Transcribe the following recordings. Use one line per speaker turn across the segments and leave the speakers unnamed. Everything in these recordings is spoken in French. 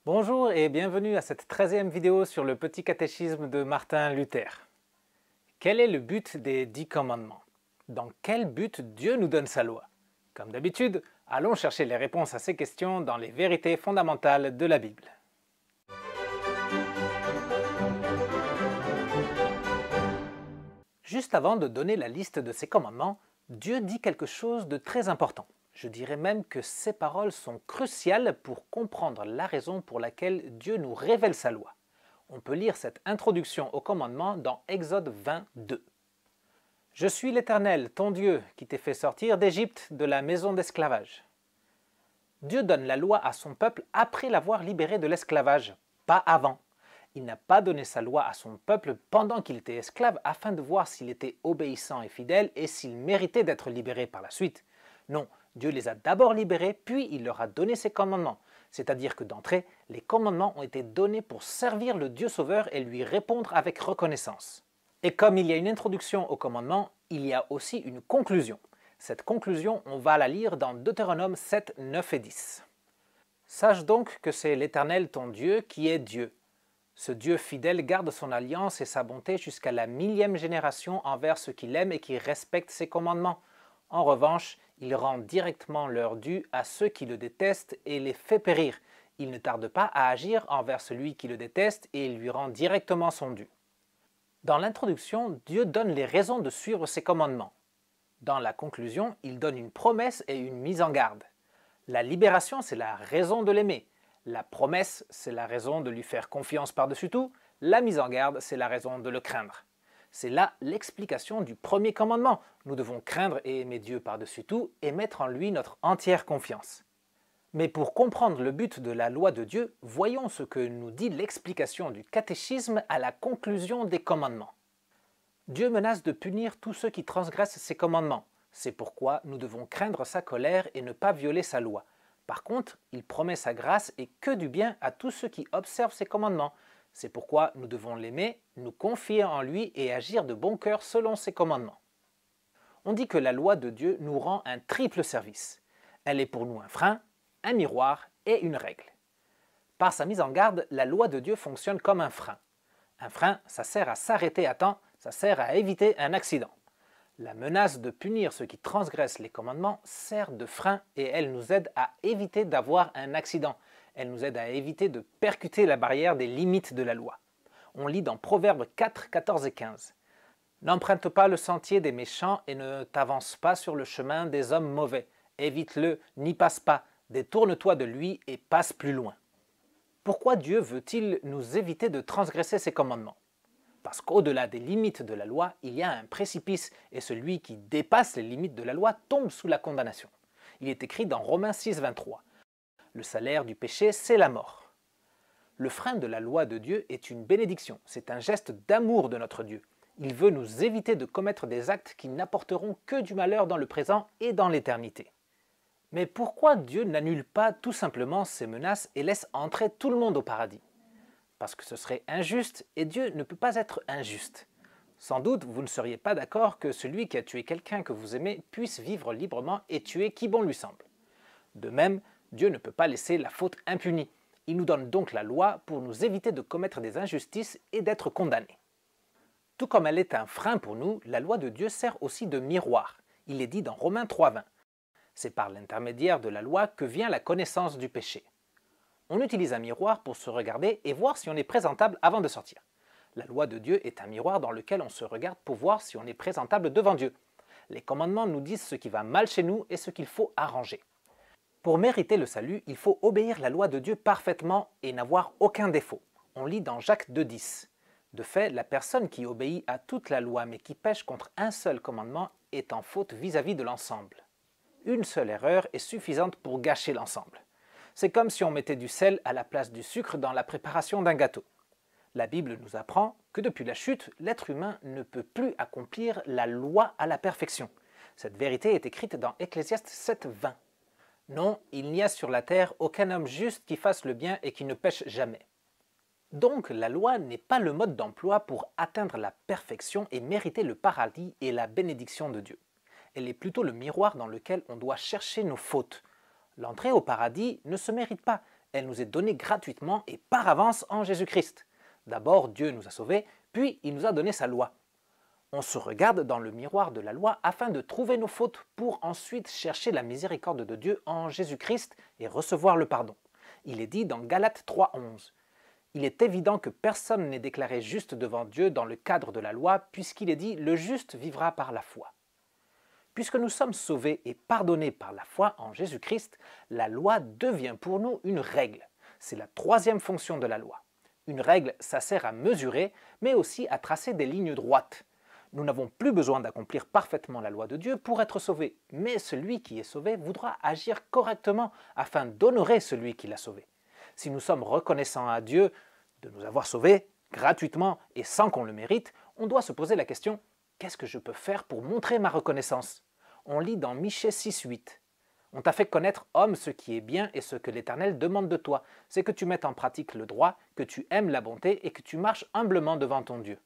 Bonjour et bienvenue à cette 13e vidéo sur le petit catéchisme de Martin Luther. Quel est le but des 10 commandements? Dans quel but Dieu nous donne sa loi? Comme d'habitude, allons chercher les réponses à ces questions dans les vérités fondamentales de la Bible. Juste avant de donner la liste de ces commandements, Dieu dit quelque chose de très important. Je dirais même que ces paroles sont cruciales pour comprendre la raison pour laquelle Dieu nous révèle sa loi. On peut lire cette introduction au commandement dans Exode 22. « Je suis l'Éternel, ton Dieu, qui t'ai fait sortir d'Égypte, de la maison d'esclavage. » Dieu donne la loi à son peuple après l'avoir libéré de l'esclavage, pas avant. Il n'a pas donné sa loi à son peuple pendant qu'il était esclave afin de voir s'il était obéissant et fidèle et s'il méritait d'être libéré par la suite. Non, Dieu les a d'abord libérés, puis il leur a donné ses commandements. C'est-à-dire que d'entrée, les commandements ont été donnés pour servir le Dieu sauveur et lui répondre avec reconnaissance. Et comme il y a une introduction aux commandements, il y a aussi une conclusion. Cette conclusion, on va la lire dans Deutéronome 7, 9 et 10. « Sache donc que c'est l'Éternel ton Dieu qui est Dieu. Ce Dieu fidèle garde son alliance et sa bonté jusqu'à la 1000e génération envers ceux qui l'aiment et qui respectent ses commandements. En revanche, il rend directement leur dû à ceux qui le détestent et les fait périr. Il ne tarde pas à agir envers celui qui le déteste et il lui rend directement son dû. » Dans l'introduction, Dieu donne les raisons de suivre ses commandements. Dans la conclusion, il donne une promesse et une mise en garde. La libération, c'est la raison de l'aimer. La promesse, c'est la raison de lui faire confiance par-dessus tout. La mise en garde, c'est la raison de le craindre. C'est là l'explication du premier commandement. Nous devons craindre et aimer Dieu par-dessus tout et mettre en lui notre entière confiance. Mais pour comprendre le but de la loi de Dieu, voyons ce que nous dit l'explication du catéchisme à la conclusion des commandements. Dieu menace de punir tous ceux qui transgressent ses commandements. C'est pourquoi nous devons craindre sa colère et ne pas violer sa loi. Par contre, il promet sa grâce et que du bien à tous ceux qui observent ses commandements. C'est pourquoi nous devons l'aimer, nous confier en lui et agir de bon cœur selon ses commandements. On dit que la loi de Dieu nous rend un triple service. Elle est pour nous un frein, un miroir et une règle. Par sa mise en garde, la loi de Dieu fonctionne comme un frein. Un frein, ça sert à s'arrêter à temps, ça sert à éviter un accident. La menace de punir ceux qui transgressent les commandements sert de frein et elle nous aide à éviter d'avoir un accident. Elle nous aide à éviter de percuter la barrière des limites de la loi. On lit dans Proverbes 4, 14 et 15. « N'emprunte pas le sentier des méchants et ne t'avance pas sur le chemin des hommes mauvais. Évite-le, n'y passe pas, détourne-toi de lui et passe plus loin. » Pourquoi Dieu veut-il nous éviter de transgresser ses commandements? Parce qu'au-delà des limites de la loi, il y a un précipice et celui qui dépasse les limites de la loi tombe sous la condamnation. Il est écrit dans Romains 6, 23. Le salaire du péché, c'est la mort. Le frein de la loi de Dieu est une bénédiction, c'est un geste d'amour de notre Dieu. Il veut nous éviter de commettre des actes qui n'apporteront que du malheur dans le présent et dans l'éternité. Mais pourquoi Dieu n'annule pas tout simplement ces menaces et laisse entrer tout le monde au paradis? Parce que ce serait injuste et Dieu ne peut pas être injuste. Sans doute, vous ne seriez pas d'accord que celui qui a tué quelqu'un que vous aimez puisse vivre librement et tuer qui bon lui semble. De même, Dieu ne peut pas laisser la faute impunie. Il nous donne donc la loi pour nous éviter de commettre des injustices et d'être condamnés. Tout comme elle est un frein pour nous, la loi de Dieu sert aussi de miroir. Il est dit dans Romains 3,20. C'est par l'intermédiaire de la loi que vient la connaissance du péché. On utilise un miroir pour se regarder et voir si on est présentable avant de sortir. La loi de Dieu est un miroir dans lequel on se regarde pour voir si on est présentable devant Dieu. Les commandements nous disent ce qui va mal chez nous et ce qu'il faut arranger. Pour mériter le salut, il faut obéir la loi de Dieu parfaitement et n'avoir aucun défaut. On lit dans Jacques 2,10. De fait, la personne qui obéit à toute la loi mais qui pêche contre un seul commandement est en faute vis-à-vis de l'ensemble. Une seule erreur est suffisante pour gâcher l'ensemble. C'est comme si on mettait du sel à la place du sucre dans la préparation d'un gâteau. La Bible nous apprend que depuis la chute, l'être humain ne peut plus accomplir la loi à la perfection. Cette vérité est écrite dans Ecclésiaste 7, 20. Non, il n'y a sur la terre aucun homme juste qui fasse le bien et qui ne pêche jamais. Donc la loi n'est pas le mode d'emploi pour atteindre la perfection et mériter le paradis et la bénédiction de Dieu. Elle est plutôt le miroir dans lequel on doit chercher nos fautes. L'entrée au paradis ne se mérite pas, Elle nous est donnée gratuitement et par avance en Jésus-Christ. D'abord, Dieu nous a sauvés, puis il nous a donné sa loi. On se regarde dans le miroir de la loi afin de trouver nos fautes pour ensuite chercher la miséricorde de Dieu en Jésus-Christ et recevoir le pardon. Il est dit dans Galates 3,11. Il est évident que personne n'est déclaré juste devant Dieu dans le cadre de la loi, puisqu'il est dit « le juste vivra par la foi ». Puisque nous sommes sauvés et pardonnés par la foi en Jésus-Christ, la loi devient pour nous une règle. C'est la troisième fonction de la loi. Une règle, ça sert à mesurer, mais aussi à tracer des lignes droites. Nous n'avons plus besoin d'accomplir parfaitement la loi de Dieu pour être sauvés, mais celui qui est sauvé voudra agir correctement afin d'honorer celui qui l'a sauvé. Si nous sommes reconnaissants à Dieu de nous avoir sauvés gratuitement et sans qu'on le mérite, on doit se poser la question « Qu'est-ce que je peux faire pour montrer ma reconnaissance ?» On lit dans Michée 6,8. On t'a fait connaître, homme, ce qui est bien et ce que l'Éternel demande de toi, c'est que tu mettes en pratique le droit, que tu aimes la bonté et que tu marches humblement devant ton Dieu.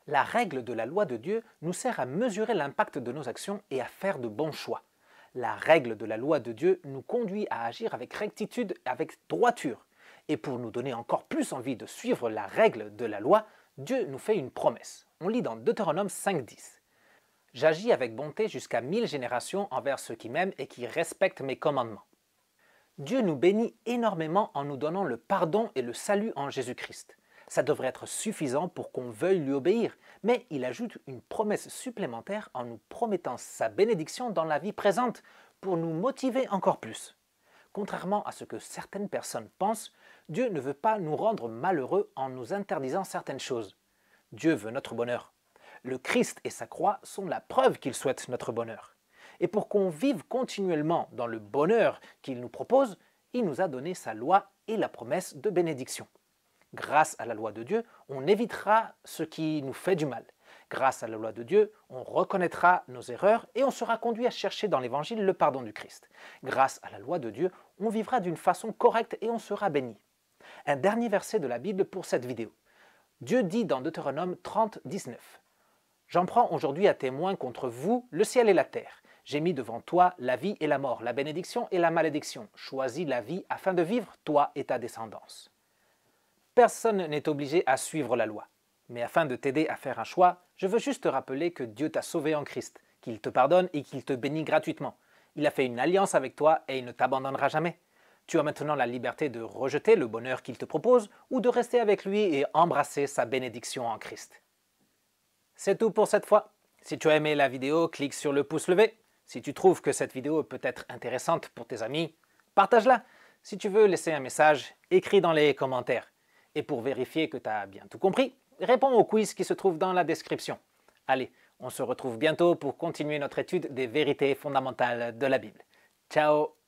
La règle de la loi de Dieu nous sert à mesurer l'impact de nos actions et à faire de bons choix. La règle de la loi de Dieu nous conduit à agir avec rectitude, avec droiture. Et pour nous donner encore plus envie de suivre la règle de la loi, Dieu nous fait une promesse. On lit dans Deutéronome 5,10. « J'agis avec bonté jusqu'à 1000 générations envers ceux qui m'aiment et qui respectent mes commandements. » Dieu nous bénit énormément en nous donnant le pardon et le salut en Jésus-Christ. Ça devrait être suffisant pour qu'on veuille lui obéir, mais il ajoute une promesse supplémentaire en nous promettant sa bénédiction dans la vie présente pour nous motiver encore plus. Contrairement à ce que certaines personnes pensent, Dieu ne veut pas nous rendre malheureux en nous interdisant certaines choses. Dieu veut notre bonheur. Le Christ et sa croix sont la preuve qu'il souhaite notre bonheur. Et pour qu'on vive continuellement dans le bonheur qu'il nous propose, il nous a donné sa loi et la promesse de bénédiction. Grâce à la loi de Dieu, on évitera ce qui nous fait du mal. Grâce à la loi de Dieu, on reconnaîtra nos erreurs et on sera conduit à chercher dans l'Évangile le pardon du Christ. Grâce à la loi de Dieu, on vivra d'une façon correcte et on sera béni. Un dernier verset de la Bible pour cette vidéo. Dieu dit dans Deutéronome 30, 19. « J'en prends aujourd'hui à témoin contre vous le ciel et la terre. J'ai mis devant toi la vie et la mort, la bénédiction et la malédiction. Choisis la vie afin de vivre, toi et ta descendance. » Personne n'est obligé à suivre la loi. Mais afin de t'aider à faire un choix, je veux juste te rappeler que Dieu t'a sauvé en Christ, qu'il te pardonne et qu'il te bénit gratuitement. Il a fait une alliance avec toi et il ne t'abandonnera jamais. Tu as maintenant la liberté de rejeter le bonheur qu'il te propose ou de rester avec lui et embrasser sa bénédiction en Christ. C'est tout pour cette fois. Si tu as aimé la vidéo, clique sur le pouce levé. Si tu trouves que cette vidéo peut être intéressante pour tes amis, partage-la. Si tu veux laisser un message, écris dans les commentaires. Et pour vérifier que tu as bien tout compris, réponds au quiz qui se trouve dans la description. Allez, on se retrouve bientôt pour continuer notre étude des vérités fondamentales de la Bible. Ciao!